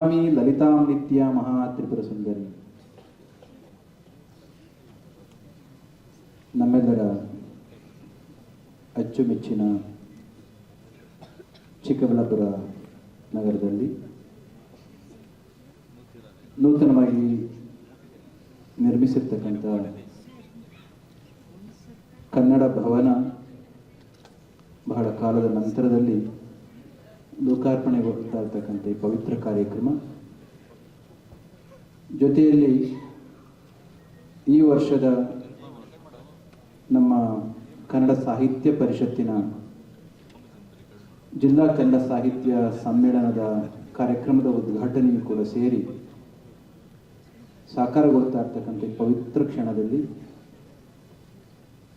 ಸ್ವಾಮಿ ಲಲಿತಾಂ ನಿತ್ಯ ಮಹಾ ತ್ರಿಪುರ ಸುಂದರಿ. ನಮ್ಮೆಲ್ಲರ ಅಚ್ಚುಮೆಚ್ಚಿನ ಚಿಕ್ಕಬಳ್ಳಾಪುರ ನಗರದಲ್ಲಿ ನೂತನವಾಗಿ ನಿರ್ಮಿಸಿರ್ತಕ್ಕಂಥ ಕನ್ನಡ ಭವನ ಬಹಳ ಕಾಲದ ನಂತರದಲ್ಲಿ ಲೋಕಾರ್ಪಣೆಗೊಳ್ತಾ ಇರ್ತಕ್ಕಂಥ ಈ ಪವಿತ್ರ ಕಾರ್ಯಕ್ರಮ ಜೊತೆಯಲ್ಲಿ ಈ ವರ್ಷದ ನಮ್ಮ ಕನ್ನಡ ಸಾಹಿತ್ಯ ಪರಿಷತ್ತಿನ ಜಿಲ್ಲಾ ಕನ್ನಡ ಸಾಹಿತ್ಯ ಸಮ್ಮೇಳನದ ಕಾರ್ಯಕ್ರಮದ ಉದ್ಘಾಟನೆಯೂ ಕೂಡ ಸೇರಿ ಸಾಕಾರಗೊಳ್ತಾ ಇರ್ತಕ್ಕಂಥ ಈ ಪವಿತ್ರ ಕ್ಷಣದಲ್ಲಿ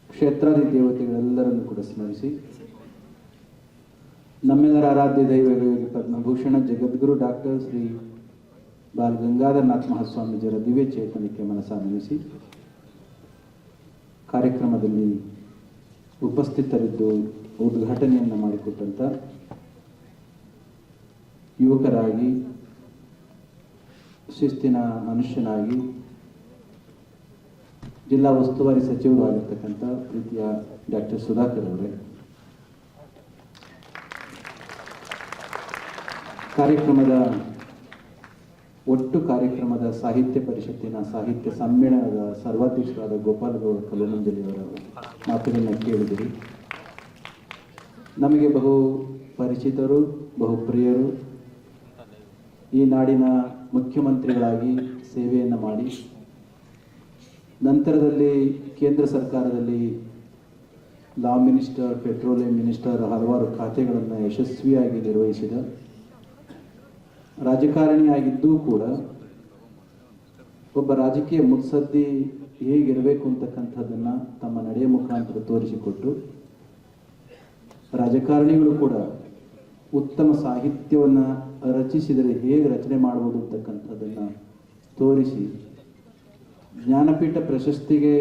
ಕ್ಷೇತ್ರಾದಿ ದೇವತೆಗಳೆಲ್ಲರನ್ನು ಕೂಡ ಸ್ಮರಿಸಿ ನಮ್ಮೆಲ್ಲರ ಆರಾಧ್ಯ ದೈವ ಪದ್ಮಭೂಷಣ ಜಗದ್ಗುರು ಡಾಕ್ಟರ್ ಶ್ರೀ ಬಾಲ್ ಗಂಗಾಧರನಾಥ ಮಹಾಸ್ವಾಮೀಜಿಯವರ ದಿವ್ಯ ಚೇತನಕ್ಕೆ ಮನಸ್ಸಾನ್ವಿಸಿ ಕಾರ್ಯಕ್ರಮದಲ್ಲಿ ಉಪಸ್ಥಿತರಿದ್ದು ಉದ್ಘಾಟನೆಯನ್ನು ಮಾಡಿಕೊಟ್ಟಂಥ ಯುವಕರಾಗಿ ಶಿಸ್ತಿನ ಮನುಷ್ಯನಾಗಿ ಜಿಲ್ಲಾ ಉಸ್ತುವಾರಿ ಸಚಿವರು ಆಗಿರ್ತಕ್ಕಂಥ ಪ್ರೀತಿಯ ಡಾಕ್ಟರ್ ಸುಧಾಕರ್ ಅವರೇ, ಕಾರ್ಯಕ್ರಮದ ಸಾಹಿತ್ಯ ಪರಿಷತ್ತಿನ ಸಾಹಿತ್ಯ ಸಮ್ಮೇಳನದ ಸರ್ವಾಧ್ಯಕ್ಷರಾದ ಗೋಪಾಲಗೌಡ ಕಲ್ಲುಮಂಜಲಿಯವರ ಮಾತುಗಳನ್ನು ಕೇಳಿದಿರಿ. ನಮಗೆ ಬಹು ಪರಿಚಿತರು, ಬಹು ಪ್ರಿಯರು, ಈ ನಾಡಿನ ಮುಖ್ಯಮಂತ್ರಿಗಳಾಗಿ ಸೇವೆಯನ್ನು ಮಾಡಿ ನಂತರದಲ್ಲಿ ಕೇಂದ್ರ ಸರ್ಕಾರದಲ್ಲಿ ಲಾ ಮಿನಿಸ್ಟರ್, ಪೆಟ್ರೋಲಿಯಂ ಮಿನಿಸ್ಟರ್, ಹಲವಾರು ಖಾತೆಗಳನ್ನು ಯಶಸ್ವಿಯಾಗಿ ನಿರ್ವಹಿಸಿದ ರಾಜಕಾರಣಿಯಾಗಿದ್ದೂ ಕೂಡ ಒಬ್ಬ ರಾಜಕೀಯ ಮುತ್ಸದ್ದಿ ಹೇಗಿರಬೇಕು ಅಂತಕ್ಕಂಥದ್ದನ್ನು ತಮ್ಮ ನಡೆಯ ಮುಖಾಂತರ ತೋರಿಸಿಕೊಟ್ಟು ರಾಜಕಾರಣಿಗಳು ಕೂಡ ಉತ್ತಮ ಸಾಹಿತ್ಯವನ್ನು ರಚಿಸಿದರೆ ಹೇಗೆ ರಚನೆ ಮಾಡ್ಬೋದು ಅಂತಕ್ಕಂಥದ್ದನ್ನು ತೋರಿಸಿ ಜ್ಞಾನಪೀಠ ಪ್ರಶಸ್ತಿಗೆ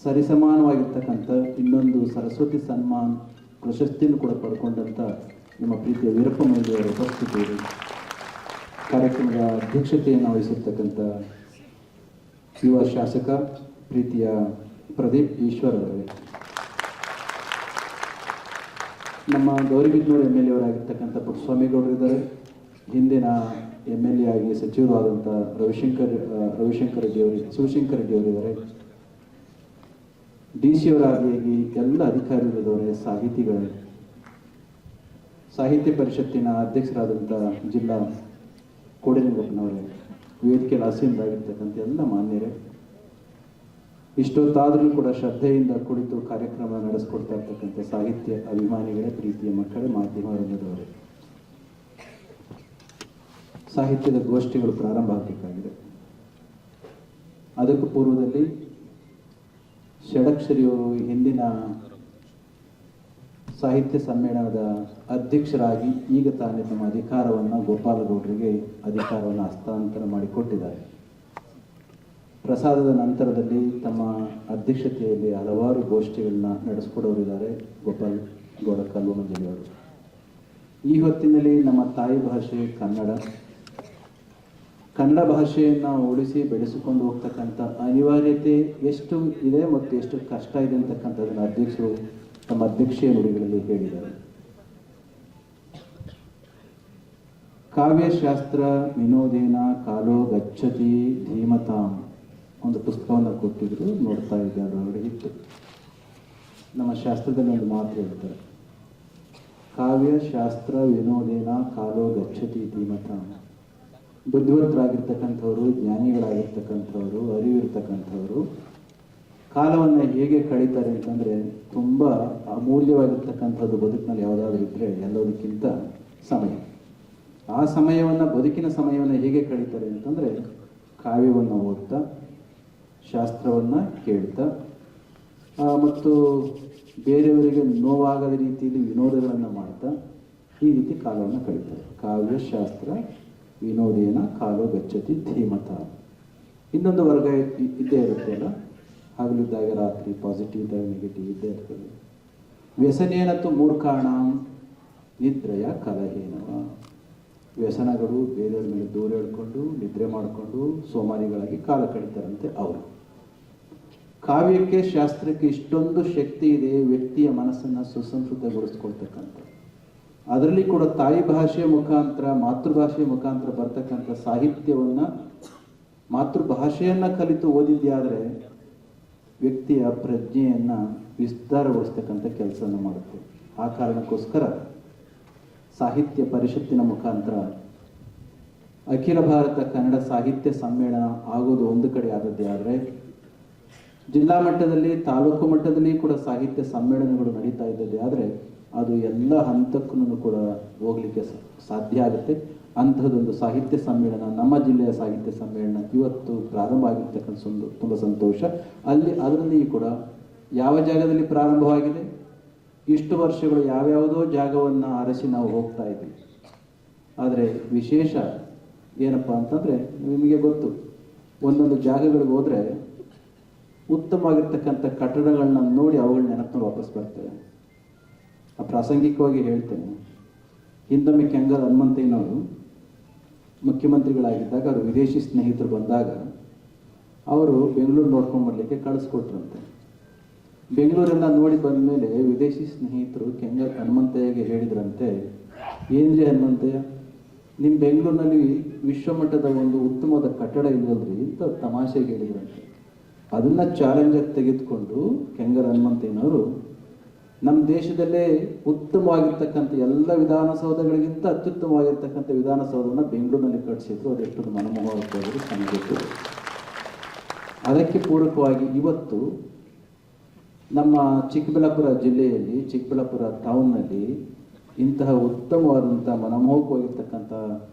ಸರಿಸಮಾನವಾಗಿರ್ತಕ್ಕಂಥ ಇನ್ನೊಂದು ಸರಸ್ವತಿ ಸನ್ಮಾನ್ ಪ್ರಶಸ್ತಿಯನ್ನು ಕೂಡ ಪಡ್ಕೊಂಡಂಥ ನಮ್ಮ ಪ್ರೀತಿಯ ವೀರಪ್ಪ ಮೊಯ್ಲಿಯವರ ಉಪಸ್ಥಿತಿಯಲ್ಲಿ ಕಾರ್ಯಕ್ರಮದ ಅಧ್ಯಕ್ಷತೆಯನ್ನು ವಹಿಸಿರ್ತಕ್ಕಂಥ ಯುವ ಶಾಸಕ ಪ್ರೀತಿಯ ಪ್ರದೀಪ್ ಈಶ್ವರ್ ಅವರೇ, ನಮ್ಮ ಗೌರಿಬಿದನೂರು MLA ಅವರಾಗಿರ್ತಕ್ಕಂಥ ಪುಟ್ಟಸ್ವಾಮಿಗೌಡರಿದ್ದಾರೆ, ಹಿಂದಿನ MLA ಆಗಿ ಸಚಿವರು ಆದಂಥ ಶಿವಶಂಕರ ರೆಡ್ಡಿ ಅವರಿದ್ದಾರೆ, DC ಅವರಾಗಿ ಎಲ್ಲ ಅಧಿಕಾರಿಗಳಿದ್ದವರೇ, ಸಾಹಿತಿಗಳೇ, ಸಾಹಿತ್ಯ ಪರಿಷತ್ತಿನ ಅಧ್ಯಕ್ಷರಾದಂಥ ಜಿಲ್ಲಾ ಕೋಡಿಲಿಂಗಪ್ಪನವರೇ, ವೇದಿಕೆಯಲ್ಲಿ ಆಸೀನರಾಗಿರ್ತಕ್ಕಂಥ ಎಲ್ಲ ಮಾನ್ಯರೇ, ಇಷ್ಟೊತ್ತಾದರೂ ಕೂಡ ಶ್ರದ್ಧೆಯಿಂದ ಕುಳಿತು ಕಾರ್ಯಕ್ರಮ ನಡೆಸ್ಕೊಡ್ತಾ ಇರ್ತಕ್ಕಂಥ ಸಾಹಿತ್ಯ ಅಭಿಮಾನಿಗಳೇ, ಪ್ರೀತಿಯ ಮಕ್ಕಳೇ, ಮಾಧ್ಯಮ ರಂಗದವರೇ, ಸಾಹಿತ್ಯದ ಗೋಷ್ಠಿಗಳು ಪ್ರಾರಂಭ ಆಗಬೇಕಾಗಿದೆ. ಅದಕ್ಕೂ ಪೂರ್ವದಲ್ಲಿ ಷಡಕ್ಷರಿಯವರು ಹಿಂದಿನ ಸಾಹಿತ್ಯ ಸಮ್ಮೇಳನದ ಅಧ್ಯಕ್ಷರಾಗಿ ಈಗ ತಾನೇ ತಮ್ಮ ಅಧಿಕಾರವನ್ನು ಗೋಪಾಲಗೌಡರಿಗೆ ಅಧಿಕಾರವನ್ನು ಹಸ್ತಾಂತರ ಮಾಡಿಕೊಟ್ಟಿದ್ದಾರೆ. ಪ್ರಸಾದದ ನಂತರದಲ್ಲಿ ತಮ್ಮ ಅಧ್ಯಕ್ಷತೆಯಲ್ಲಿ ಹಲವಾರು ಗೋಷ್ಠಿಗಳನ್ನ ನಡೆಸ್ಕೊಡೋರಿದ್ದಾರೆ ಗೋಪಾಲಗೌಡ ಕಲ್ಲುಮಂಜಲಿಯವರು. ಈ ಹೊತ್ತಿನಲ್ಲಿ ನಮ್ಮ ತಾಯಿ ಭಾಷೆ ಕನ್ನಡ ಭಾಷೆಯನ್ನು ಉಳಿಸಿ ಬೆಳೆಸಿಕೊಂಡು ಹೋಗ್ತಕ್ಕಂಥ ಅನಿವಾರ್ಯತೆ ಎಷ್ಟು ಇದೆ ಮತ್ತು ಎಷ್ಟು ಕಷ್ಟ ಇದೆ ಅಂತಕ್ಕಂಥದ್ದನ್ನು ಅಧ್ಯಕ್ಷರು ತಮ್ಮ ಅಧ್ಯಕ್ಷೀಯ ನುಡಿಗಳಲ್ಲಿ ಹೇಳಿದ್ದಾರೆ. ಕಾವ್ಯಶಾಸ್ತ್ರ ವಿನೋದೇನ ಕಾಲೋ ಗಚ್ಚತಿ ಧೀಮತಾಂ ಒಂದು ಪುಸ್ತಕವನ್ನು ಕೊಟ್ಟಿದ್ರು, ನೋಡ್ತಾ ಇದ್ದಾರೆ, ಅವರಿಗೆ ಇತ್ತು. ನಮ್ಮ ಶಾಸ್ತ್ರದಲ್ಲಿ ಒಂದು ಮಾತು ಹೇಳ್ತಾರೆ, ಕಾವ್ಯಶಾಸ್ತ್ರ ವಿನೋದೇನ ಕಾಲೋ ಗಚ್ಚತಿ ಧೀಮತಾಂ. ಬುದ್ಧಿವಂತರಾಗಿರ್ತಕ್ಕಂಥವ್ರು, ಜ್ಞಾನಿಗಳಾಗಿರ್ತಕ್ಕಂಥವ್ರು, ಅರಿವಿರ್ತಕ್ಕಂಥವ್ರು ಕಾಲವನ್ನು ಹೇಗೆ ಕಳೀತಾರೆ ಅಂತಂದರೆ, ತುಂಬ ಅಮೂಲ್ಯವಾಗಿರ್ತಕ್ಕಂಥದ್ದು ಬದುಕಿನಲ್ಲಿ ಯಾವುದಾದ್ರೂ ಇದ್ದರೆ ಎಲ್ಲದಕ್ಕಿಂತ ಸಮಯ. ಆ ಸಮಯವನ್ನು, ಬದುಕಿನ ಸಮಯವನ್ನು ಹೇಗೆ ಕಳೀತಾರೆ ಅಂತಂದರೆ, ಕಾವ್ಯವನ್ನು ಓದ್ತಾ, ಶಾಸ್ತ್ರವನ್ನು ಕೇಳ್ತಾ ಮತ್ತು ಬೇರೆಯವರಿಗೆ ನೋವಾಗದ ರೀತಿಯಲ್ಲಿ ವಿನೋದಗಳನ್ನು ಮಾಡ್ತಾ ಈ ರೀತಿ ಕಾಲವನ್ನು ಕಳೀತಾರೆ. ಕಾವ್ಯಶಾಸ್ತ್ರ ವಿನೋದೇನ ಕಾಲೋ ಗಚ್ಚತಿ ಧೀಮತ. ಇನ್ನೊಂದು ವರ್ಗ ಇದ್ದೇ ಇರುತ್ತೆ ಅಲ್ಲ, ಹಗಲಿದ್ದಾಗ ರಾತ್ರಿ, ಪಾಸಿಟಿವ್ ಇದ್ದಾಗ ನೆಗೆಟಿವ್ ಇದ್ದೇ ಇರ್ತದೆ. ವ್ಯಸನೇನತ್ತು ಮೂರ್ಖಾಣ ನಿದ್ರೆಯ ಕಲಹೇನವ. ವ್ಯಸನಗಳು, ಬೇರೆಯವ್ರ ಮೇಲೆ ದೂರ ಹೇಳ್ಕೊಂಡು ನಿದ್ರೆ ಮಾಡಿಕೊಂಡು ಸೋಮಾರಿಗಳಾಗಿ ಕಾಲ ಕಳೀತಾರಂತೆ ಅವರು. ಕಾವ್ಯಕ್ಕೆ, ಶಾಸ್ತ್ರಕ್ಕೆ ಇಷ್ಟೊಂದು ಶಕ್ತಿ ಇದೆ, ವ್ಯಕ್ತಿಯ ಮನಸ್ಸನ್ನು ಸುಸಂಸ್ಕೃತಗೊಳಿಸ್ಕೊಳ್ತಕ್ಕಂಥ. ಅದರಲ್ಲಿ ಕೂಡ ತಾಯಿ ಭಾಷೆಯ ಮುಖಾಂತರ, ಮಾತೃಭಾಷೆಯ ಮುಖಾಂತರ ಬರ್ತಕ್ಕಂಥ ಸಾಹಿತ್ಯವನ್ನು, ಮಾತೃಭಾಷೆಯನ್ನು ಕಲಿತು ಓದಿದ್ಯಾದರೆ ವ್ಯಕ್ತಿಯ ಪ್ರಜ್ಞೆಯನ್ನು ವಿಸ್ತಾರಗೊಳಿಸ್ತಕ್ಕಂಥ ಕೆಲಸವನ್ನು ಮಾಡುತ್ತೆ. ಆ ಕಾರಣಕ್ಕೋಸ್ಕರ ಸಾಹಿತ್ಯ ಪರಿಷತ್ತಿನ ಮುಖಾಂತರ ಅಖಿಲ ಭಾರತ ಕನ್ನಡ ಸಾಹಿತ್ಯ ಸಮ್ಮೇಳನ ಆಗೋದು ಒಂದು ಕಡೆ ಆದದ್ದೇ ಆದರೆ, ಜಿಲ್ಲಾ ಮಟ್ಟದಲ್ಲಿ, ತಾಲೂಕು ಮಟ್ಟದಲ್ಲಿ ಕೂಡ ಸಾಹಿತ್ಯ ಸಮ್ಮೇಳನಗಳು ನಡೀತಾ ಇದ್ದದ್ದೇ ಆದರೆ ಅದು ಎಲ್ಲ ಹಂತಕ್ಕೂ ಕೂಡ ಹೋಗಲಿಕ್ಕೆ ಸಾಧ್ಯ ಆಗುತ್ತೆ. ಅಂಥದ್ದೊಂದು ಸಾಹಿತ್ಯ ಸಮ್ಮೇಳನ, ನಮ್ಮ ಜಿಲ್ಲೆಯ ಸಾಹಿತ್ಯ ಸಮ್ಮೇಳನ ಇವತ್ತು ಪ್ರಾರಂಭ ಆಗಿರ್ತಕ್ಕಂಥ ತುಂಬ ಸಂತೋಷ. ಅದರಲ್ಲಿ ಕೂಡ ಯಾವ ಜಾಗದಲ್ಲಿ ಪ್ರಾರಂಭವಾಗಿದೆ, ಇಷ್ಟು ವರ್ಷಗಳು ಯಾವ್ಯಾವುದೋ ಜಾಗವನ್ನು ಅರಸಿ ನಾವು ಹೋಗ್ತಾ ಇದ್ವಿ. ಆದರೆ ವಿಶೇಷ ಏನಪ್ಪ ಅಂತಂದರೆ, ನಿಮಗೆ ಗೊತ್ತು, ಒಂದೊಂದು ಜಾಗಗಳಿಗೆ ಹೋದರೆ ಉತ್ತಮವಾಗಿರ್ತಕ್ಕಂಥ ಕಟ್ಟಡಗಳನ್ನ ನೋಡಿ ಅವುಗಳ ನೆನಪು ವಾಪಸ್ ಬರ್ತೇವೆ. ಪ್ರಾಸಂಗಿಕವಾಗಿ ಹೇಳ್ತೇನೆ, ಹಿಂದೊಮ್ಮೆ ಕೆಂಗಲ್ ಹನುಮಂತಯ್ಯನವರು ಮುಖ್ಯಮಂತ್ರಿಗಳಾಗಿದ್ದಾಗ ಅವರು ವಿದೇಶಿ ಸ್ನೇಹಿತರು ಬಂದಾಗ ಅವರು ಬೆಂಗಳೂರು ನೋಡ್ಕೊಂಡು ಬರಲಿಕ್ಕೆ ಕಳಿಸ್ಕೊಟ್ರಂತೆ. ಬೆಂಗಳೂರೆಲ್ಲ ನೋಡಿ ಬಂದ ಮೇಲೆ ವಿದೇಶಿ ಸ್ನೇಹಿತರು ಕೆಂಗಲ್ ಹನುಮಂತಯ್ಯಗೆ ಹೇಳಿದ್ರಂತೆ, ಏನ್ರಿ ಹನುಮಂತಯ್ಯ, ನಿಮ್ಮ ಬೆಂಗಳೂರಿನಲ್ಲಿ ವಿಶ್ವಮಟ್ಟದ ಒಂದು ಉತ್ತಮವಾದ ಕಟ್ಟಡ ಇಲ್ವಲ್ರಿ ಅಂತ ತಮಾಷೆಗೆ ಹೇಳಿದ್ರಂತೆ. ಅದನ್ನು ಚಾಲೆಂಜಾಗಿ ತೆಗೆದುಕೊಂಡು ಕೆಂಗಲ್ ಹನುಮಂತಯ್ಯನವರು ನಮ್ಮ ದೇಶದಲ್ಲೇ ಉತ್ತಮವಾಗಿರ್ತಕ್ಕಂಥ ಎಲ್ಲ ವಿಧಾನಸೌಧಗಳಿಗಿಂತ ಅತ್ಯುತ್ತಮವಾಗಿರ್ತಕ್ಕಂಥ ವಿಧಾನಸೌಧವನ್ನು ಬೆಂಗಳೂರಿನಲ್ಲಿ ಕಟ್ಟಿಸಿದ್ರು. ಅದೆಷ್ಟು ಮನಮೋಹಕವಾಗಿ ಕಂಡಿತ್ತು. ಅದಕ್ಕೆ ಪೂರಕವಾಗಿ ಇವತ್ತು ನಮ್ಮ ಚಿಕ್ಕಬಳ್ಳಾಪುರ ಜಿಲ್ಲೆಯಲ್ಲಿ, ಚಿಕ್ಕಬಳ್ಳಾಪುರ ಟೌನ್ನಲ್ಲಿ ಇಂತಹ ಉತ್ತಮವಾದಂಥ ಮನಮೋಹಕವಾಗಿರ್ತಕ್ಕಂಥ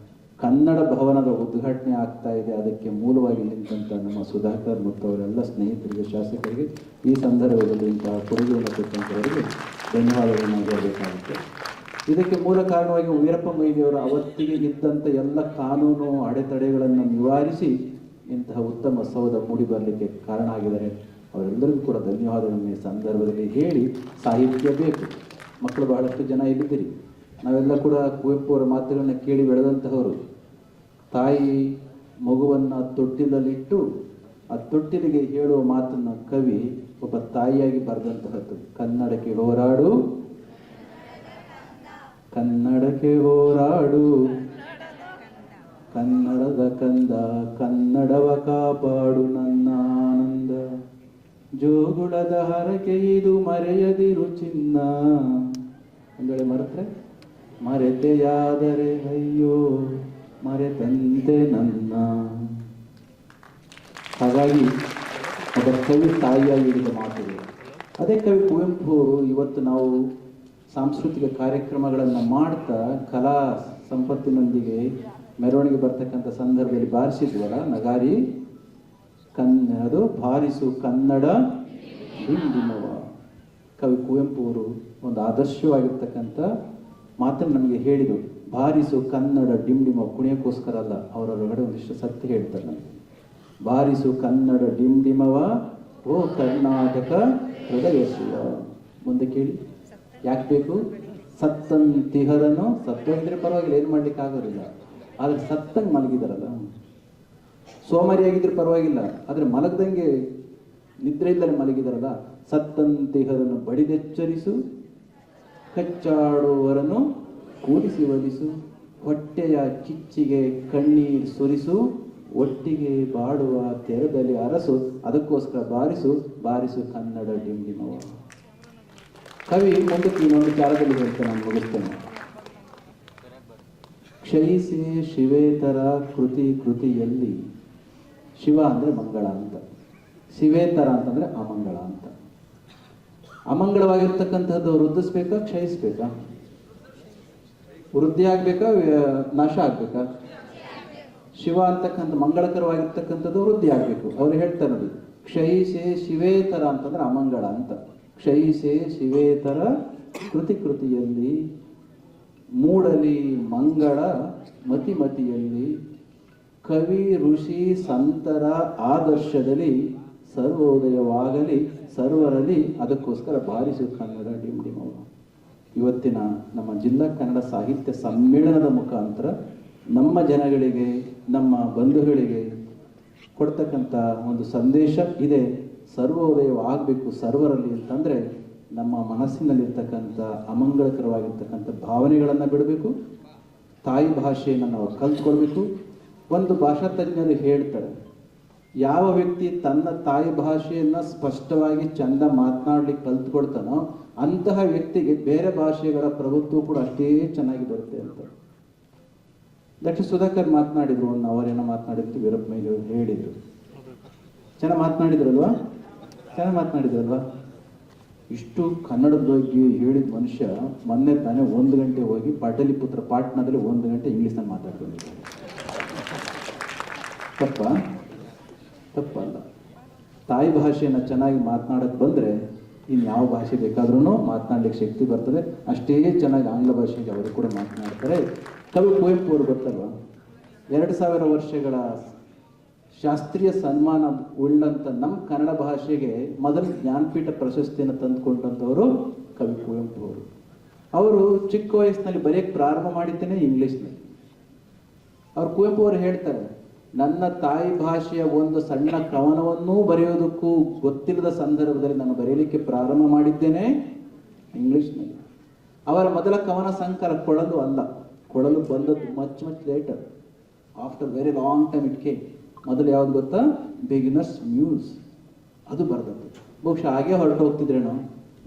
ಕನ್ನಡ ಭವನದ ಉದ್ಘಾಟನೆ ಆಗ್ತಾ ಇದೆ. ಅದಕ್ಕೆ ಮೂಲವಾಗಿ ನಿಂತಂಥ ನಮ್ಮ ಸುಧಾಕರ್ ಮತ್ತು ಅವರೆಲ್ಲ ಸ್ನೇಹಿತರಿಗೆ, ಶಾಸಕರಿಗೆ ಈ ಸಂದರ್ಭದಲ್ಲಿ ಇಂತಹ ಕೊಡುಗೆಯನ್ನು ಕೊಟ್ಟಂಥವರಿಗೆ ಧನ್ಯವಾದಗಳನ್ನು ಹೇಳಬೇಕಾಗುತ್ತೆ. ಇದಕ್ಕೆ ಮೂಲ ಕಾರಣವಾಗಿ ವೀರಪ್ಪ ಮೊಯ್ಲಿಯವರು ಅವತ್ತಿಗೆ ಇದ್ದಂಥ ಎಲ್ಲ ಕಾನೂನು ಅಡೆತಡೆಗಳನ್ನು ನಿವಾರಿಸಿ ಇಂತಹ ಉತ್ತಮ ಸೌಧ ಮೂಡಿ ಬರಲಿಕ್ಕೆ ಕಾರಣ ಆಗಿದ್ದಾರೆ. ಅವರೆಲ್ಲರಿಗೂ ಕೂಡ ಧನ್ಯವಾದಗಳನ್ನು ಈ ಸಂದರ್ಭದಲ್ಲಿ ಹೇಳಿ, ಸಾಹಿತ್ಯ ಬೇಕು. ಮಕ್ಕಳು ಬಹಳಷ್ಟು ಜನ ಇಲ್ಲಿದ್ದೀರಿ, ನಾವೆಲ್ಲ ಕೂಡ ಕುವೆಂಪು ಅವರ ಮಾತುಗಳನ್ನ ಕೇಳಿ ಬೆಳೆದಂತಹವರು. ತಾಯಿ ಮಗುವನ್ನು ತೊಟ್ಟಿಲಲ್ಲಿಟ್ಟು ಆ ತೊಟ್ಟಿಲಿಗೆ ಹೇಳುವ ಮಾತನ್ನು ಕವಿ ಒಬ್ಬ ತಾಯಿಯಾಗಿ ಬರೆದಂತಹದ್ದು. ಕನ್ನಡಕ್ಕೆ ಹೋರಾಡು, ಕನ್ನಡಕ್ಕೆ ಹೋರಾಡು, ಕನ್ನಡದ ಕಂದ, ಕನ್ನಡವ ಕಾಪಾಡು ನನ್ನ ಆನಂದ, ಜೋಗುಳದ ಹರಕೆ ಇದು ಮರೆಯದಿರು ಚಿನ್ನ. ಒಂದೊಳೆ ಮರೆತ್ರೆ ಮರೆತೆಯಾದರೆ ಅಯ್ಯೋ ಮರೆತಂತೆ ನನ್ನ. ಹಾಗಾಗಿ ಒಬ್ಬ ಕವಿ ತಾಯಿಯಾಗಿ ಹೇಳಿದ ಮಾತುಗಳು. ಅದೇ ಕವಿ ಕುವೆಂಪು ಅವರು ಇವತ್ತು ನಾವು ಸಾಂಸ್ಕೃತಿಕ ಕಾರ್ಯಕ್ರಮಗಳನ್ನು ಮಾಡ್ತಾ ಕಲಾ ಸಂಪತ್ತಿನೊಂದಿಗೆ ಮೆರವಣಿಗೆ ಬರ್ತಕ್ಕಂಥ ಸಂದರ್ಭದಲ್ಲಿ ಬಾರಿಸಿದ್ವಲ್ಲ ನಗಾರಿ, ಅದು ಬಾರಿಸು ಕನ್ನಡ ಡಿಂಡಿಮವ. ಕವಿ ಕುವೆಂಪು ಅವರು ಒಂದು ಆದರ್ಶವಾಗಿರ್ತಕ್ಕಂಥ ಮಾತನ್ನು ನಮಗೆ ಹೇಳಿದರು. ಬಾರಿಸು ಕನ್ನಡ ಡಿಂಡಿಮವ, ಕುಣಿಯಕ್ಕೋಸ್ಕರ ಅಲ್ಲ, ಅವರೊಳಗಡೆ ಒಂದಿಷ್ಟು ಸತ್ಯ ಹೇಳ್ತಾರೆ ನಮಗೆ. ಬಾರಿಸು ಕನ್ನಡ ಡಿಂಡಿಮವ, ಓ ಕರ್ನಾಟಕ ಹೃದಯ ಶಿವ. ಮುಂದೆ ಕೇಳಿ, ಯಾಕೆ ಬೇಕು? ಸತ್ತಂತಿಹರನು, ಸತ್ತೋಗಿದ್ರೆ ಪರವಾಗಿಲ್ಲ, ಏನು ಮಾಡ್ಲಿಕ್ಕೆ ಆಗೋದಿಲ್ಲ. ಆದರೆ ಸತ್ತಂಗೆ ಮಲಗಿದಾರಲ್ಲ, ಸೋಮಾರಿಯಾಗಿದ್ರೆ ಪರವಾಗಿಲ್ಲ, ಆದರೆ ಮಲಗದಂಗೆ ನಿದ್ರೆ ಇಲ್ಲದೆ ಮಲಗಿದಾರಲ್ಲ, ಸತ್ತಂತಿಹರನ್ನು ಬಡಿದೆಚ್ಚರಿಸು, ಕಚ್ಚಾಡುವವರನ್ನು ಕೂಡಿಸಿ ಒಲಿಸು, ಹೊಟ್ಟೆಯ ಕಿಚ್ಚಿಗೆ ಕಣ್ಣೀರು ಸುರಿಸು, ಒಟ್ಟಿಗೆ ಬಾಡುವ ತೆರದಲ್ಲಿ ಅರಸು, ಅದಕ್ಕೋಸ್ಕರ ಬಾರಿಸು ಬಾರಿಸು ಕನ್ನಡ ಡಿಂಡಿಮವ. ಕವಿ ಮುಂದಕ್ಕೆ ಇನ್ನೊಂದು ಚಾರದಲ್ಲಿ ಹೇಳ್ತಾನೆ, ನಾನು ಮುಗಿಸ್ತೇನೆ. ಕ್ಷಯಿಸಿ ಶಿವೇತರ ಕೃತಿಯಲ್ಲಿ, ಶಿವ ಅಂದರೆ ಮಂಗಳ ಅಂತ, ಶಿವೇತರ ಅಂತಂದರೆ ಅಮಂಗಳ ಅಂತ. ಅಮಂಗಳವಾಗಿರ್ತಕ್ಕಂಥದ್ದು ವೃದ್ಧಿಸ್ಬೇಕಾ, ಕ್ಷಯಿಸ್ಬೇಕಾ? ವೃದ್ಧಿ ಆಗ್ಬೇಕಾ, ನಾಶ ಆಗ್ಬೇಕಾ? ಶಿವ ಅಂತಕ್ಕಂಥ ಮಂಗಳಕರವಾಗಿರ್ತಕ್ಕಂಥದ್ದು ವೃದ್ಧಿ ಆಗಬೇಕು. ಅವ್ರು ಹೇಳ್ತಾರೆ ನೋಡಿ, ಕ್ಷಯಿಸೆ ಶಿವೇತರ ಅಂತಂದ್ರೆ ಅಮಂಗಳ ಅಂತ. ಕ್ಷಯಿಸೆ ಶಿವೇತರ ಕೃತಿಯಲ್ಲಿ, ಮೂಡಲಿ ಮಂಗಳ ಮತಿಯಲ್ಲಿ, ಕವಿ ಋಷಿ ಸಂತರ ಆದರ್ಶದಲ್ಲಿ ಸರ್ವೋದಯವಾಗಲಿ ಸರ್ವರಲ್ಲಿ, ಅದಕ್ಕೋಸ್ಕರ ಬಾರಿಸು ಕನ್ನಡ ಡಿಂಡಿಮವ. ಇವತ್ತಿನ ನಮ್ಮ ಜಿಲ್ಲಾ ಕನ್ನಡ ಸಾಹಿತ್ಯ ಸಮ್ಮೇಳನದ ಮುಖಾಂತರ ನಮ್ಮ ಜನಗಳಿಗೆ, ನಮ್ಮ ಬಂಧುಗಳಿಗೆ ಕೊಡ್ತಕ್ಕಂಥ ಒಂದು ಸಂದೇಶ ಇದೆ. ಸರ್ವೋದಯವಾಗಬೇಕು ಸರ್ವರಲ್ಲಿ ಅಂತಂದರೆ ನಮ್ಮ ಮನಸ್ಸಿನಲ್ಲಿರ್ತಕ್ಕಂಥ ಅಮಂಗಳಕರವಾಗಿರ್ತಕ್ಕಂಥ ಭಾವನೆಗಳನ್ನು ಬಿಡಬೇಕು. ತಾಯಿ ಭಾಷೆಯನ್ನು ನಾವು ಕಲ್ತ್ಕೊಳ್ಬೇಕು. ಒಂದು ಭಾಷಾ ತಜ್ಞರು ಹೇಳ್ತಾರೆ, ಯಾವ ವ್ಯಕ್ತಿ ತನ್ನ ತಾಯಿ ಭಾಷೆಯನ್ನು ಸ್ಪಷ್ಟವಾಗಿ ಚಂದ ಮಾತನಾಡ್ಲಿಕ್ಕೆ ಕಲ್ತ್ಕೊಳ್ತಾನೋ ಅಂತಹ ವ್ಯಕ್ತಿಗೆ ಬೇರೆ ಭಾಷೆಗಳ ಪ್ರಭುತ್ವ ಕೂಡ ಅಷ್ಟೇ ಚೆನ್ನಾಗಿ ಬರುತ್ತೆ ಅಂತ. ಡಾಕ್ಟರ್ ಸುಧಾಕರ್ ಮಾತನಾಡಿದ್ರು, ಒಂದು ಅವರೇನೋ ಮಾತನಾಡಿದ್ರು, ವೀರಪ್ಪ ಮೊಯ್ಲಿ ಹೇಳಿದರು. ಚೆನ್ನಾಗಿ ಮಾತನಾಡಿದ್ರಲ್ವಾ? ಇಷ್ಟು ಕನ್ನಡದ ಬಗ್ಗೆ ಹೇಳಿದ ಮನುಷ್ಯ ಮೊನ್ನೆ ತಾನೇ 1 ಗಂಟೆ ಹೋಗಿ ಪಾಟಲಿಪುತ್ರ ಪಾಟ್ನಾದಲ್ಲಿ 1 ಗಂಟೆ ಇಂಗ್ಲೀಷ್ನಲ್ಲಿ ಮಾತಾಡ್ಕೊಂಡಿದ್ದಾರೆ. ತಪ್ಪಲ್ಲ. ತಾಯಿ ಭಾಷೆಯನ್ನು ಚೆನ್ನಾಗಿ ಮಾತನಾಡಕ್ಕೆ ಬಂದರೆ ಇನ್ಯಾವ ಭಾಷೆ ಬೇಕಾದ್ರೂ ಮಾತನಾಡ್ಲಿಕ್ಕೆ ಶಕ್ತಿ ಬರ್ತದೆ. ಅಷ್ಟೇ ಚೆನ್ನಾಗಿ ಆಂಗ್ಲ ಭಾಷೆಗೆ ಅವರು ಕೂಡ ಮಾತನಾಡ್ತಾರೆ. ಕವಿ ಕುವೆಂಪು ಅವರು ಗೊತ್ತಲ್ವ, 2000 ವರ್ಷಗಳ ಶಾಸ್ತ್ರೀಯ ಸನ್ಮಾನ ಉಳ್ಳಂಥ ನಮ್ಮ ಕನ್ನಡ ಭಾಷೆಗೆ ಮೊದಲು ಜ್ಞಾನಪೀಠ ಪ್ರಶಸ್ತಿಯನ್ನು ತಂದುಕೊಂಡಂಥವರು ಕವಿ ಕುವೆಂಪು ಅವರು. ಅವರು ಚಿಕ್ಕ ವಯಸ್ಸಿನಲ್ಲಿ ಬರೆಯಕ್ಕೆ ಪ್ರಾರಂಭ ಮಾಡಿದ್ದೇನೆ ಇಂಗ್ಲೀಷ್ನಲ್ಲಿ. ಅವ್ರು ಕುವೆಂಪು ಅವರು ಹೇಳ್ತಾರೆ, ನನ್ನ ತಾಯಿ ಭಾಷೆಯ ಒಂದು ಸಣ್ಣ ಕವನವನ್ನೂ ಬರೆಯೋದಕ್ಕೂ ಗೊತ್ತಿಲ್ಲದ ಸಂದರ್ಭದಲ್ಲಿ ನಾನು ಬರೆಯಲಿಕ್ಕೆ ಪ್ರಾರಂಭ ಮಾಡಿದ್ದೇನೆ ಇಂಗ್ಲೀಷ್ನಲ್ಲಿ. ಅವರ ಮೊದಲ ಕವನ ಸಂಕಲ ಕೊಳಲು ಅಲ್ಲ, ಕೊಳಲು ಬಂದದ್ದು much later, after very long time it came. ಮೊದಲು ಯಾವ್ದು ಗೊತ್ತಾ? ಬಿಗಿನರ್ಸ್ ಮ್ಯೂಸ್, ಅದು ಬರೆದದ್ದು. ಬಹುಶಃ ಹಾಗೆ ಹೊರಟು ಹೋಗ್ತಿದ್ರೇನೋ.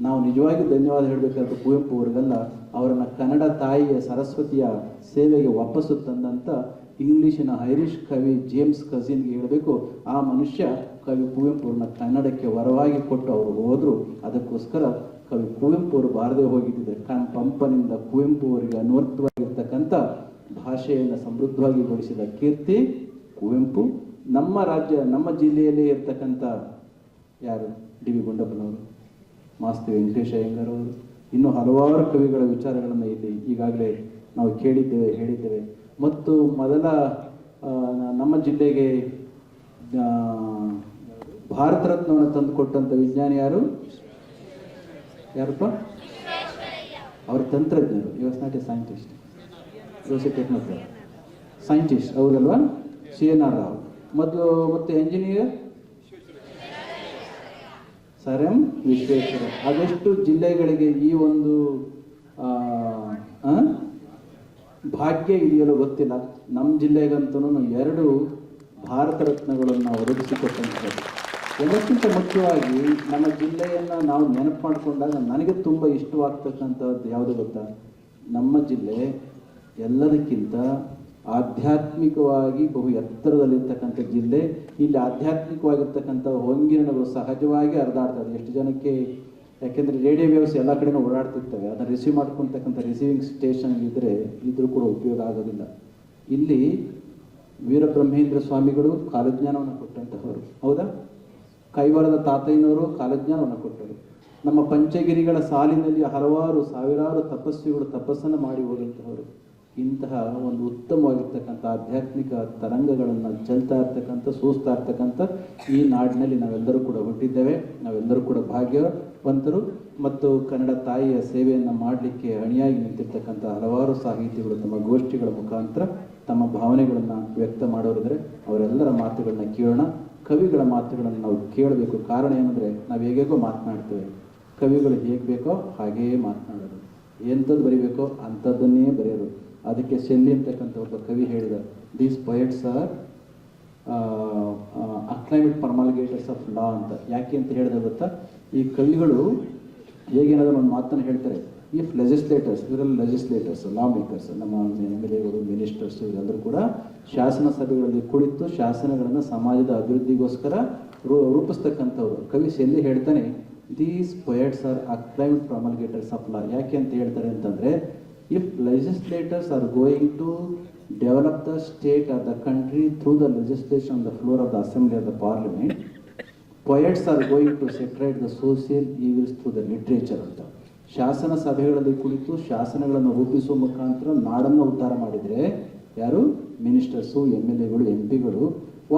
ನಾವು ನಿಜವಾಗಿ ಧನ್ಯವಾದ ಹೇಳಬೇಕಾದ ಕುವೆಂಪು ಅವರಿಗೆಲ್ಲ, ಅವರನ್ನು ಕನ್ನಡ ತಾಯಿಯ ಸರಸ್ವತಿಯ ಸೇವೆಗೆ ವಾಪಸ್ಸು ತಂದಂಥ ಇಂಗ್ಲೀಷಿನ ಐರಿಷ್ ಕವಿ ಜೇಮ್ಸ್ ಕಜಿನ್ಗೆ ಹೇಳಬೇಕು, ಆ ಮನುಷ್ಯ ಕವಿ ಕುವೆಂಪು ಅವ್ರನ್ನ ಕನ್ನಡಕ್ಕೆ ವರವಾಗಿ ಕೊಟ್ಟು ಅವರು ಹೋದರು. ಅದಕ್ಕೋಸ್ಕರ ಕವಿ ಕುವೆಂಪು ಅವರು ಬಾರದೆ ಹೋಗಿದ್ದಿದೆ. ಪಂಪನಿಂದ ಕುವೆಂಪು ಅವರಿಗೆ ಅನ್ವರ್ಥವಾಗಿರ್ತಕ್ಕಂಥ ಭಾಷೆಯನ್ನು ಸಮೃದ್ಧವಾಗಿಗೊಳಿಸಿದ ಕೀರ್ತಿ ಕುವೆಂಪು. ನಮ್ಮ ರಾಜ್ಯ, ನಮ್ಮ ಜಿಲ್ಲೆಯಲ್ಲೇ ಇರ್ತಕ್ಕಂಥ ಯಾರು? ಡಿ ವಿ ಗುಂಡಪ್ಪನವರು, ಮಾಸ್ತಿ ವೆಂಕಟೇಶ ಅಯ್ಯಂಗಾರ್ ಅವರು, ಇನ್ನೂ ಹಲವಾರು ಕವಿಗಳ ವಿಚಾರಗಳನ್ನು ಇಲ್ಲಿ ಈಗಾಗಲೇ ನಾವು ಕೇಳಿದ್ದೇವೆ, ಹೇಳಿದ್ದೇವೆ. ಮತ್ತು ಮೊದಲ ನಮ್ಮ ಜಿಲ್ಲೆಗೆ ಭಾರತ ರತ್ನವನ್ನು ತಂದುಕೊಟ್ಟಂಥ ವಿಜ್ಞಾನಿ ಯಾರಪ್ಪ? ಅವರು ತಂತ್ರಜ್ಞರು. You was not a scientist, you was a technical scientist, ಹೌದಲ್ವಾ? CNR ರಾವ್. ಮತ್ತು ಎಂಜಿನಿಯರ್ ಸರ್ ಎಂ ವಿಶ್ವೇಶ್ವರ. ಅದೆಷ್ಟು ಜಿಲ್ಲೆಗಳಿಗೆ ಈ ಒಂದು ಭಾಗ್ಯ ಇದೆಯಲ್ಲೋ ಗೊತ್ತಿಲ್ಲ. ನಮ್ಮ ಜಿಲ್ಲೆಗಂತೂ 2 ಭಾರತ ರತ್ನಗಳನ್ನು ಒದಗಿಸಿಕೊಟ್ಟಂಥದ್ದು. ಎಲ್ಲಕ್ಕಿಂತ ಮುಖ್ಯವಾಗಿ ನಮ್ಮ ಜಿಲ್ಲೆಯನ್ನು ನಾವು ನೆನಪು ಮಾಡಿಕೊಂಡಾಗ ನನಗೆ ತುಂಬ ಇಷ್ಟವಾಗ್ತಕ್ಕಂಥದ್ದು ಯಾವುದು ಗೊತ್ತಾ? ನಮ್ಮ ಜಿಲ್ಲೆ ಎಲ್ಲದಕ್ಕಿಂತ ಆಧ್ಯಾತ್ಮಿಕವಾಗಿ ಬಹು ಎತ್ತರದಲ್ಲಿರ್ತಕ್ಕಂಥ ಜಿಲ್ಲೆ. ಇಲ್ಲಿ ಆಧ್ಯಾತ್ಮಿಕವಾಗಿರ್ತಕ್ಕಂಥ ಹೊಂಗಿರಣಗಳು ಸಹಜವಾಗಿ ಹರಿದಾಡ್ತದೆ. ಎಷ್ಟು ಜನಕ್ಕೆ? ಯಾಕೆಂದರೆ ರೇಡಿಯೋ ವೇವ್ಸ್ ಎಲ್ಲ ಕಡೆನೂ ಓಡಾಡ್ತಿರ್ತವೆ. ಅದನ್ನು ರಿಸೀವ್ ಮಾಡ್ಕೊತಕ್ಕಂಥ ರಿಸೀವಿಂಗ್ ಸ್ಟೇಷನ್ ಇದ್ರೂ ಕೂಡ ಉಪಯೋಗ ಆಗೋದಿಲ್ಲ. ಇಲ್ಲಿ ವೀರಬ್ರಹ್ಮೇಂದ್ರ ಸ್ವಾಮಿಗಳು ಕಾಲಜ್ಞಾನವನ್ನು ಕೊಟ್ಟಂತಹವರು, ಹೌದಾ? ಕೈವಾರದ ತಾತಯ್ಯನವರು ಕಾಲಜ್ಞಾನವನ್ನು ಕೊಟ್ಟರು. ನಮ್ಮ ಪಂಚಗಿರಿಗಳ ಸಾಲಿನಲ್ಲಿ ಹಲವಾರು ಸಾವಿರಾರು ತಪಸ್ವಿಗಳು ತಪಸ್ಸನ್ನು ಮಾಡಿ ಹೋದಂತಹವರು. ಇಂತಹ ಒಂದು ಉತ್ತಮವಾಗಿರ್ತಕ್ಕಂಥ ಆಧ್ಯಾತ್ಮಿಕ ತರಂಗಗಳನ್ನು ಚೆಲ್ತಾ ಇರ್ತಕ್ಕಂಥ, ಸೂಸ್ತಾ ಇರ್ತಕ್ಕಂಥ ಈ ನಾಡಿನಲ್ಲಿ ನಾವೆಲ್ಲರೂ ಕೂಡ ಹುಟ್ಟಿದ್ದೇವೆ. ನಾವೆಲ್ಲರೂ ಕೂಡ ಭಾಗ್ಯವಂತರು. ಮತ್ತು ಕನ್ನಡ ತಾಯಿಯ ಸೇವೆಯನ್ನು ಮಾಡಲಿಕ್ಕೆ ಅಣಿಯಾಗಿ ನಿಂತಿರ್ತಕ್ಕಂಥ ಹಲವಾರು ಸಾಹಿತಿಗಳು ತಮ್ಮ ಗೋಷ್ಠಿಗಳ ಮುಖಾಂತರ ತಮ್ಮ ಭಾವನೆಗಳನ್ನು ವ್ಯಕ್ತ ಮಾಡೋರಿದ್ರೆ ಅವರೆಲ್ಲರ ಮಾತುಗಳನ್ನ ಕೇಳೋಣ. ಕವಿಗಳ ಮಾತುಗಳನ್ನು ನಾವು ಕೇಳಬೇಕು. ಕಾರಣ ಏನಂದರೆ, ನಾವು ಹೇಗೇಗೋ ಮಾತನಾಡ್ತೇವೆ, ಕವಿಗಳು ಹೇಗೆ ಬೇಕೋ ಹಾಗೆಯೇ ಮಾತನಾಡೋದು, ಎಂಥದ್ದು ಬರಿಬೇಕೋ ಅಂಥದ್ದನ್ನೇ ಬರೆಯೋದು. ಅದಕ್ಕೆ ಶೆಲ್ಲಿ ಅಂತಕ್ಕಂಥ ಒಬ್ಬ ಕವಿ ಹೇಳಿದ, these poets are acclaimed promulgators of law ಅಂತ. ಯಾಕೆ ಅಂತ ಹೇಳಿದ್ರೆ ಗೊತ್ತಾ? ಈ ಕವಿಗಳು ಹೇಗೇನಾದರೂ ಒಂದು ಮಾತನ್ನು ಹೇಳ್ತಾರೆ, ಇಫ್ ಲೆಜಿಸ್ಲೇಟರ್ಸ್, ಇವರೆಲ್ಲ ಲೆಜಿಸ್ಲೇಟರ್ಸ್, ಲಾ ಮೇಕರ್ಸ್, ನಮ್ಮ MLAಗಳು, ಮಿನಿಸ್ಟರ್ಸ್, ಇವರೆಲ್ಲರೂ ಕೂಡ ಶಾಸನ ಸಭೆಗಳಲ್ಲಿ ಕುಳಿತು ಶಾಸನಗಳನ್ನು ಸಮಾಜದ ಅಭಿವೃದ್ಧಿಗೋಸ್ಕರ ರೂಪಿಸ್ತಕ್ಕಂಥವ್ರು. ಕವಿ ಶೆಲ್ಲಿ ಹೇಳ್ತಾನೆ, these poets are acclaimed promulgators of law. ಯಾಕೆ ಅಂತ ಹೇಳ್ತಾರೆ ಅಂತಂದರೆ, if legislators are going to develop the state of the country through the legislation on the floor of the assembly of the parliament, poets are going to separate the social evils through the literature ಅಂತ. ಶಾಸನ ಸಭೆಗಳಲ್ಲಿ ಕುಳಿತು ಶಾಸನಗಳನ್ನು ರೂಪಿಸುವ ಮುಖಾಂತರ ನಾಡನ್ನು ಉದ್ಧಾರ ಮಾಡಿದರೆ ಯಾರು? ಮಿನಿಸ್ಟರ್ಸು, MLAಗಳು, MP ಗಳು.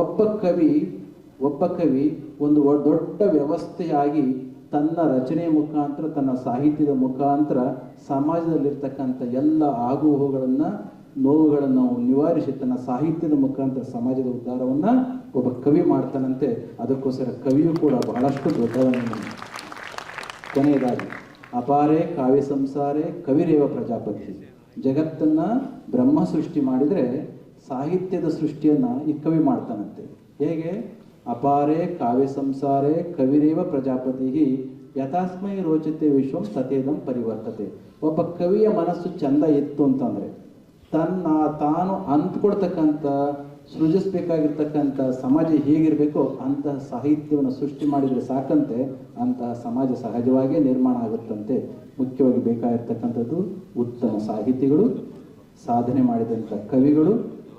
ಒಬ್ಬ ಕವಿ ಒಂದು ದೊಡ್ಡ ವ್ಯವಸ್ಥೆಯಾಗಿ ತನ್ನ ರಚನೆಯ ಮುಖಾಂತರ, ತನ್ನ ಸಾಹಿತ್ಯದ ಮುಖಾಂತರ ಸಮಾಜದಲ್ಲಿರ್ತಕ್ಕಂಥ ಎಲ್ಲ ಆಗುಹೋಗಳನ್ನು ನೋವುಗಳನ್ನು ನಿವಾರಿಸಿ ತನ್ನ ಸಾಹಿತ್ಯದ ಮುಖಾಂತರ ಸಮಾಜದ ಉದ್ಧಾರವನ್ನು ಒಬ್ಬ ಕವಿ ಮಾಡ್ತಾನಂತೆ. ಅದಕ್ಕೋಸ್ಕರ ಕವಿಯೂ ಕೂಡ ಬಹಳಷ್ಟು ದೊಡ್ಡವನು. ಕೊನೆಯದಾಗಿ ಅಪಾರೆ ಕಾವ್ಯ ಸಂಸಾರೇ ಕವಿರೇವ ಪ್ರಜಾಪತಿ. ಜಗತ್ತನ್ನು ಬ್ರಹ್ಮ ಸೃಷ್ಟಿ ಮಾಡಿದರೆ ಸಾಹಿತ್ಯದ ಸೃಷ್ಟಿಯನ್ನು ಈ ಕವಿ ಮಾಡ್ತಾನಂತೆ. ಹೇಗೆ? ಅಪಾರೆ ಕಾವ್ಯ ಸಂಸಾರೇ ಕವಿರೇವ ಪ್ರಜಾಪತಿ ಯಥಾಸ್ಮೈ ರೋಚತೆ ವಿಶ್ವಂ ತಥೇದಂ ಪರಿವರ್ತತೆ. ಒಬ್ಬ ಕವಿಯ ಮನಸ್ಸು ಚಂದ ಇತ್ತು ಅಂತಂದರೆ ತಾನು ಅಂದ್ಕೊಡ್ತಕ್ಕಂಥ ಸೃಜಿಸ್ಬೇಕಾಗಿರ್ತಕ್ಕಂಥ ಸಮಾಜ ಹೇಗಿರಬೇಕೋ ಅಂತಹ ಸಾಹಿತ್ಯವನ್ನು ಸೃಷ್ಟಿ ಮಾಡಿದರೆ ಸಾಕಂತೆ ಅಂತಹ ಸಮಾಜ ಸಹಜವಾಗಿಯೇ ನಿರ್ಮಾಣ ಆಗುತ್ತಂತೆ. ಮುಖ್ಯವಾಗಿ ಬೇಕಾಗಿರ್ತಕ್ಕಂಥದ್ದು ಉತ್ತಮ ಸಾಹಿತಿಗಳು, ಸಾಧನೆ ಮಾಡಿದಂಥ ಕವಿಗಳು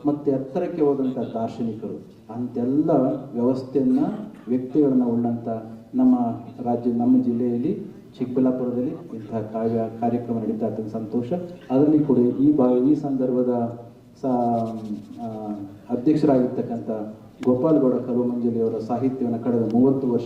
ಮತ್ತು ಎತ್ತರಕ್ಕೆ ಹೋದಂಥ ದಾರ್ಶನಿಕರು. ಅಂತೆಲ್ಲ ವ್ಯವಸ್ಥೆಯನ್ನು ವ್ಯಕ್ತಿಗಳನ್ನು ಉಳ್ಳಂಥ ನಮ್ಮ ನಮ್ಮ ಜಿಲ್ಲೆಯಲ್ಲಿ ಚಿಕ್ಕಬಳ್ಳಾಪುರದಲ್ಲಿ ಇಂತಹ ಕಾರ್ಯಕ್ರಮ ನಡೀತಾ ಇರ್ತದೆ. ಸಂತೋಷ. ಅದರಲ್ಲಿ ಕೂಡ ಈ ಸಂದರ್ಭದ ಅಧ್ಯಕ್ಷರಾಗಿರ್ತಕ್ಕಂಥ ಗೋಪಾಲಗೌಡ ಕರುಮಂಜಲಿಯವರ ಸಾಹಿತ್ಯವನ್ನು ಕಳೆದ 30 ವರ್ಷ